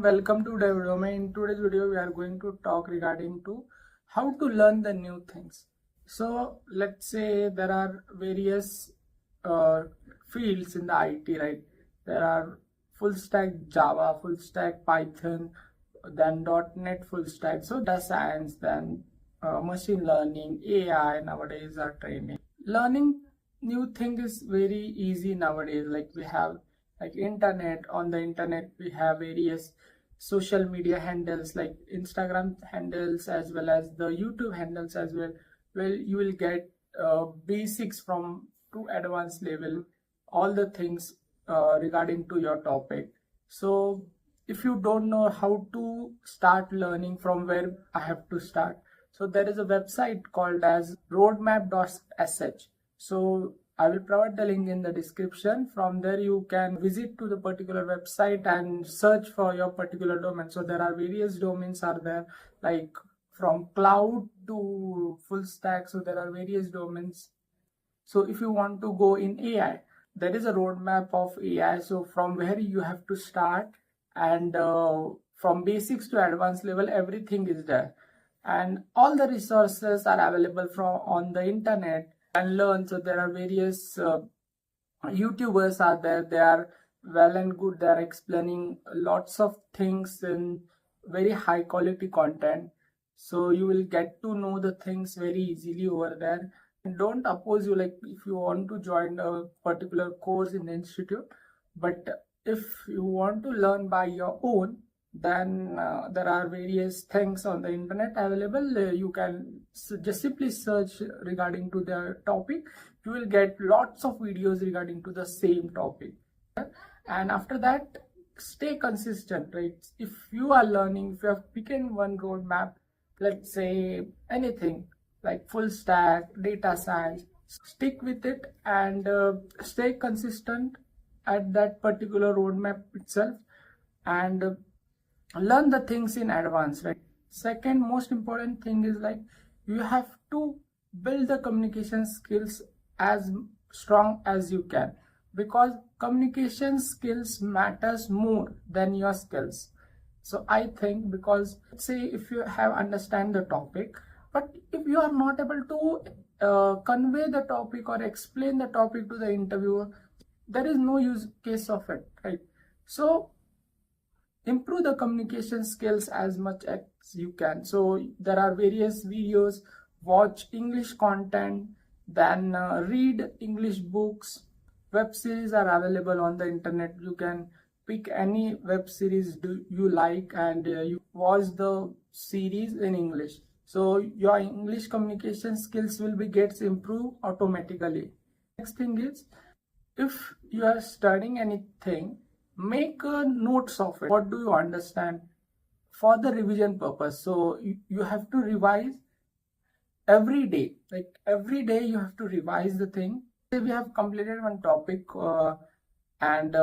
welcome to Dev Domain. In today's video, we are going to talk regarding to how to learn the new things. So let's say there are various fields in the IT, right? There are full stack Java, full stack Python, then .NET full stack. So data science, then machine learning, AI nowadays are training. Learning new thing is very easy nowadays. Like we have like internet. On the internet we have various social media handles like Instagram handles as well as the YouTube handles as well. Well, you will get basics from to advanced level, all the things regarding to your topic. So if you don't know how to start learning, from where I have to start, so there is a website called as roadmap.sh. So I will provide the link in the description. From there you can visit to the particular website and search for your particular domain. So there are various domains are there, like from cloud to full stack. So there are various domains. So if you want to go in AI, there is a roadmap of AI. So from where you have to start, and from basics to advanced level, everything is there, and all the resources are available from on the internet and learn. So there are various YouTubers are there. They are well and good. They are explaining lots of things in very high quality content. So you will get to know the things very easily over there. And don't oppose you, like if you want to join a particular course in the institute, but if you want to learn by your own, then there are various things on the internet available. You can just simply search regarding to the topic. You will get lots of videos regarding to the same topic, and after that stay consistent, right? If you are learning, if you have picked one roadmap, let's say anything like full stack, data science, stick with it and stay consistent at that particular roadmap itself, and learn the things in advance, right? Second most important thing is like you have to build the communication skills as strong as you can, because communication skills matters more than your skills. So I think, because say if you have understand the topic, but if you are not able to convey the topic or explain the topic to the interviewer, there is no use case of it, right? So improve the communication skills as much as you can. So there are various videos, watch English content, then read English books. Web series are available on the internet. You can pick any web series do you like, and you watch the series in English. So your English communication skills will be gets improved automatically. Next thing is, if you are studying anything, make notes of it. What do you understand for the revision purpose? So you have to revise every day. Like every day you have to revise the thing. Say we have completed one topic, and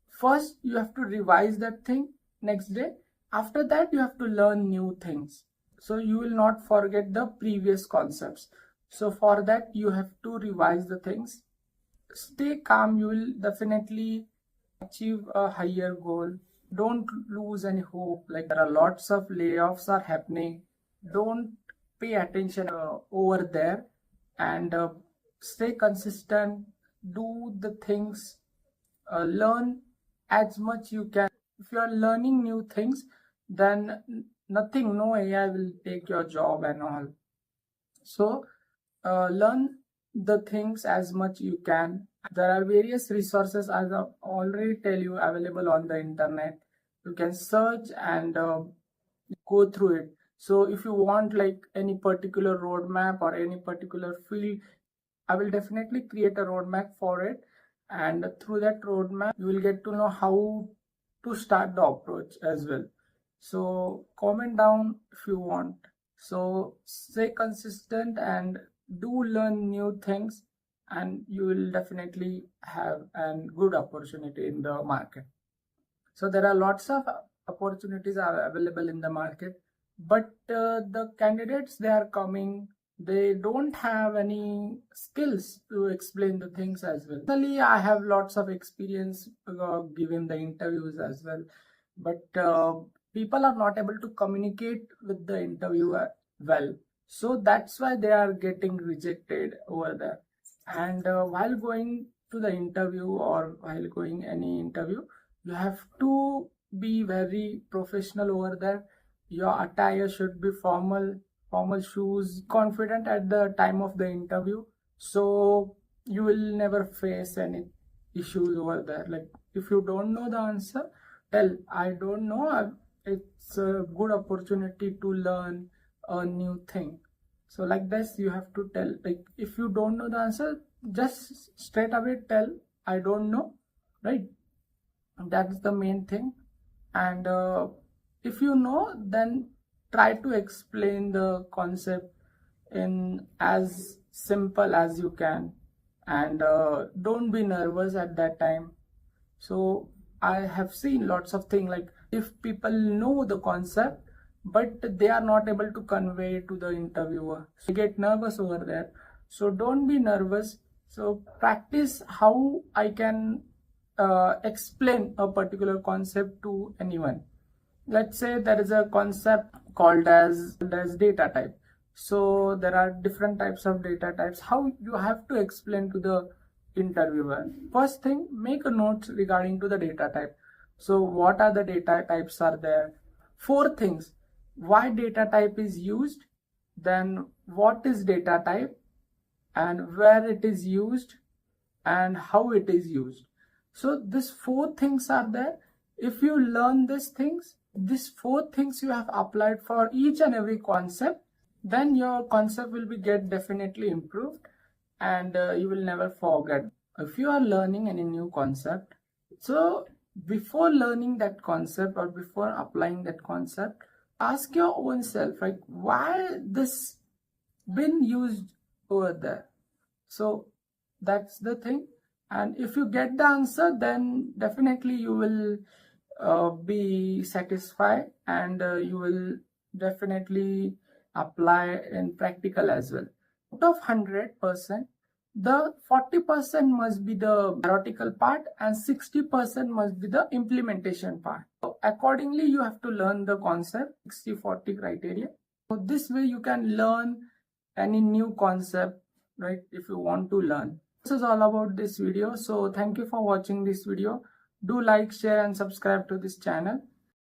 first you have to revise that thing next day. After that you have to learn new things, so you will not forget the previous concepts. So for that you have to revise the things. Stay calm, you will definitely achieve a higher goal. Don't lose any hope. Like there are lots of layoffs are happening. Don't pay attention over there, and stay consistent. Do the things, learn as much you can. If you are learning new things, then nothing, no AI will take your job and all. So learn the things as much you can. There are various resources, as I already tell you, available on the internet. You can search and go through it. So if you want like any particular roadmap or any particular field, I will definitely create a roadmap for it, and through that roadmap you will get to know how to start the approach as well. So comment down if you want. So stay consistent and do learn new things, and you will definitely have a good opportunity in the market. So there are lots of opportunities are available in the market, but the candidates they are coming, they don't have any skills to explain the things as well. Personally, I have lots of experience giving the interviews as well. but people are not able to communicate with the interviewer well, so that's why they are getting rejected over there. And while going to the interview or while going any interview, you have to be very professional over there. Your attire should be formal shoes, confident at the time of the interview, so you will never face any issues over there. Like if you don't know the answer, tell I don't know. It's a good opportunity to learn a new thing. So like this you have to tell, like if you don't know the answer, just straight away tell I don't know, right? That's the main thing. And if you know, then try to explain the concept in as simple as you can, and don't be nervous at that time. So I have seen lots of things, like if people know the concept but they are not able to convey to the interviewer, so they get nervous over there. So don't be nervous. So practice how I can explain a particular concept to anyone. Let's say there is a concept called as data type. So there are different types of data types. How you have to explain to the interviewer? First thing, make a note regarding to the data type. So what are the data types are there? 4 things: why data type is used, then what is data type, and where it is used, and how it is used. So these 4 things are there. If you learn these 4 things you have applied for each and every concept, then your concept will be get definitely improved, and you will never forget. If you are learning any new concept, so before learning that concept or before applying that concept, ask your own self, like why this been used over there. So that's the thing. And if you get the answer, then definitely you will be satisfied, and you will definitely apply in practical as well. Out of 100%, the 40% must be the theoretical part and 60% must be the implementation part. So accordingly, you have to learn the concept 60-40 criteria. So this way you can learn any new concept, right, if you want to learn. This is all about this video. So thank you for watching this video. Do like, share and subscribe to this channel.